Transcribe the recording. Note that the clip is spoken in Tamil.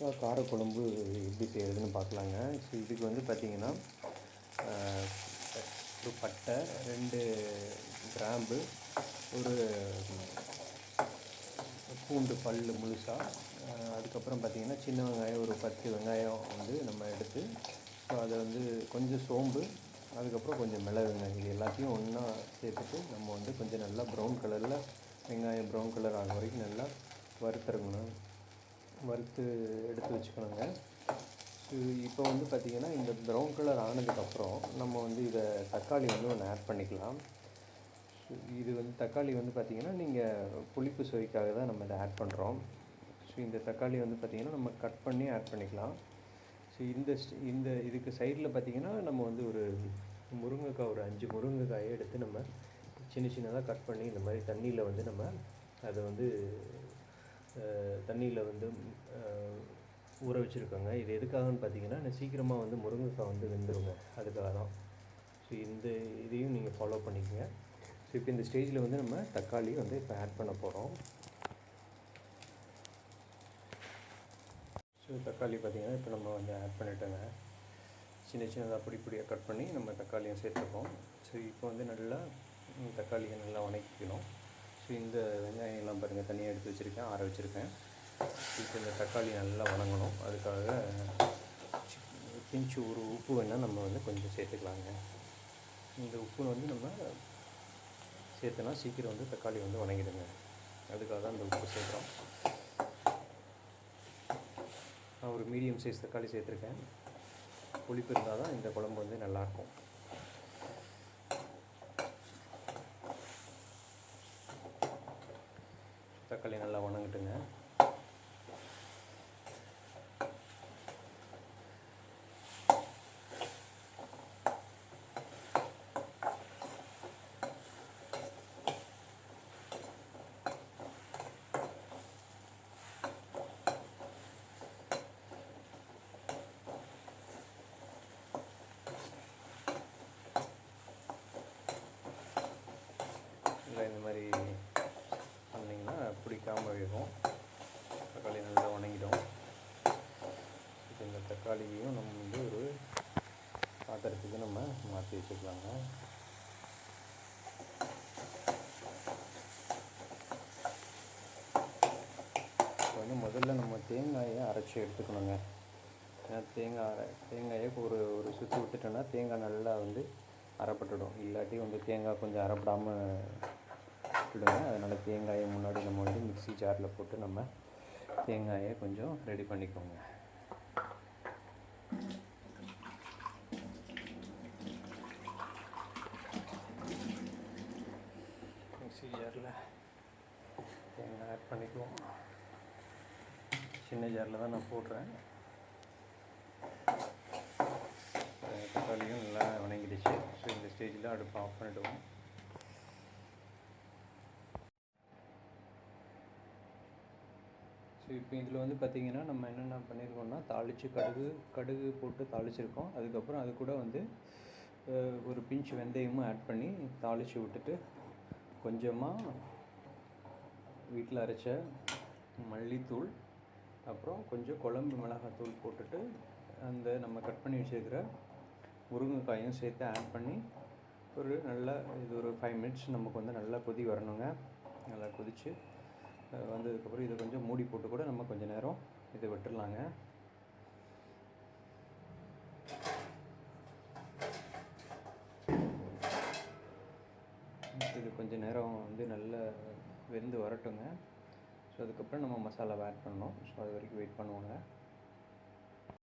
முருங்கைக்காய் காரக்குழம்பு எப்படி செய்கிறதுன்னு பார்க்கலாங்க. ஸோ இதுக்கு வந்து பார்த்திங்கன்னா ஒரு பட்டை, 2 கிராம்பு, ஒரு பூண்டு பல் முழுசாக, அதுக்கப்புறம் பார்த்திங்கன்னா சின்ன வெங்காயம் ஒரு 10 வெங்காயம் வந்து நம்ம எடுத்து, ஸோ அதை வந்து கொஞ்சம் சோம்பு, அதுக்கப்புறம் கொஞ்சம் மிளகுங்க, இது எல்லாத்தையும் ஒன்றா சேர்த்துட்டு நம்ம வந்து கொஞ்சம் நல்லா ப்ரௌன் கலரில் வெங்காயம் ப்ரௌன் கலர் ஆகிற வரைக்கும் நல்லா வறுத்து எடுத்து வச்சுக்கணுங்க. ஸோ இப்போ வந்து பார்த்திங்கன்னா இந்த ப்ரௌன் கலர் ஆனதுக்கப்புறம் நம்ம வந்து இதை தக்காளி வந்து ஒன்று ஆட் பண்ணிக்கலாம். இது வந்து தக்காளி வந்து பார்த்திங்கன்னா நீங்கள் புளிப்பு சுவைக்காக தான் நம்ம இதை ஆட் பண்ணுறோம். ஸோ இந்த தக்காளி வந்து பார்த்திங்கன்னா நம்ம கட் பண்ணி ஆட் பண்ணிக்கலாம். ஸோ இந்த இதுக்கு சைடில் பார்த்திங்கன்னா நம்ம வந்து ஒரு முருங்கைக்காய், ஒரு 5 முருங்கைக்காயை எடுத்து நம்ம சின்னதாக கட் பண்ணி இந்த மாதிரி தண்ணியில் வந்து நம்ம அதை வந்து தண்ணியில் வந்து ஊற வச்சுருக்கோங்க. இது எதுக்காகன்னு பார்த்திங்கன்னா சீக்கிரமாக வந்து முருங்கைக்காய் வந்து வெந்துருங்க, அதுக்காக தான். ஸோ இதையும் நீங்கள் ஃபாலோ பண்ணிக்கோங்க. ஸோ இப்போ இந்த ஸ்டேஜில் வந்து நம்ம தக்காளி வந்து இப்போ ஆட் பண்ண போகிறோம். ஸோ தக்காளி பார்த்திங்கன்னா இப்போ நம்ம வந்து ஆட் பண்ணிட்டோங்க. சின்னதாக பொடியாக கட் பண்ணி நம்ம தக்காளியும் சேர்த்துருக்கோம். ஸோ இப்போ வந்து நல்லா தக்காளியை நல்லா வதக்கிக்கணும். ஸோ இந்த வெங்காயம் எல்லாம் பாருங்கள் தனியாக எடுத்து வச்சுருக்கேன், ஆற வச்சுருக்கேன். இப்போ இந்த தக்காளி நல்லா வதங்கணும். அதுக்காக பிஞ்சு ஒரு உப்பு வேணால் நம்ம வந்து கொஞ்சம் சேர்த்துக்கலாங்க. இந்த உப்பு வந்து நம்ம சேர்த்தனா சீக்கிரம் வந்து தக்காளி வந்து வதங்கிடுங்க, அதுக்காக தான் இந்த உப்பு சேர்க்குறோம். நான் ஒரு மீடியம் சைஸ் தக்காளி சேர்த்துருக்கேன். புளிப்பு இருந்தால் தான் இந்த குழம்பு வந்து நல்லாயிருக்கும். தக்காளி நல்லா வதங்கட்டுங்க. இந்த மாதிரி பண்ணிங்கன்னா பிடிக்காமல் இருக்கும். தக்காளி நல்லா வதங்கிடும். இப்போ இந்த தக்காளியையும் நம்ம வந்து ஒரு பாத்திரத்துக்கு நம்ம மாற்றி வச்சுக்கலாங்க. இப்போ வந்து முதல்ல நம்ம தேங்காயை அரைச்சி எடுத்துக்கணுங்க. ஏன்னா தேங்காயை ஒரு சுற்றி விட்டுட்டோன்னா தேங்காய் நல்லா வந்து அரைப்பட்டுடும். இல்லாட்டி வந்து தேங்காய் கொஞ்சம் அரைப்படாமல் விட்டுடுங்க. அதனால் தேங்காயை முன்னாடி நம்ம வந்து மிக்ஸி ஜாரில் போட்டு நம்ம தேங்காயை கொஞ்சம் ரெடி பண்ணிக்கோங்க. மிக்ஸி ஜாரில் தேங்காய் ஆட் பண்ணிக்குவோம். சின்ன ஜாரில் தான் நான் போடுறேன். தக்காளியும் நல்லா வதங்கிடுச்சு. ஸோ இந்த ஸ்டேஜில் அடுப்பை ஆஃப் பண்ணிவிடுவோம். ஸோ இப்போ இதில் வந்து பார்த்திங்கன்னா நம்ம என்னென்ன பண்ணியிருக்கோம்னா தாளித்து கடுகு போட்டு தாளிச்சிருக்கோம். அதுக்கப்புறம் அது கூட வந்து ஒரு பிஞ்சு வெந்தயமும் ஆட் பண்ணி தாளித்து விட்டுட்டு கொஞ்சமாக வீட்டில் அரைச்ச மல்லித்தூள், அப்புறம் கொஞ்சம் குழம்பு மிளகாத்தூள் போட்டுட்டு அந்த நம்ம கட் பண்ணி வச்சுருக்கிற முருங்கைக்காயும் சேர்த்து ஆட் பண்ணி இது ஒரு 5 மினிட்ஸ் நமக்கு வந்து நல்லா கொதி வரணுங்க. நல்லா கொதித்து வந்ததுக்கப்புறம் இதை கொஞ்சம் மூடி போட்டு கூட நம்ம கொஞ்சம் நேரம் இதை விட்டுடலாங்க. இது கொஞ்சம் நேரம் வந்து நல்லா வெந்து வரட்டுங்க. ஸோ அதுக்கப்புறம் நம்ம மசாலாவை ஆட் பண்ணணும். ஸோ அது வரைக்கும் வெயிட் பண்ணுவோங்க.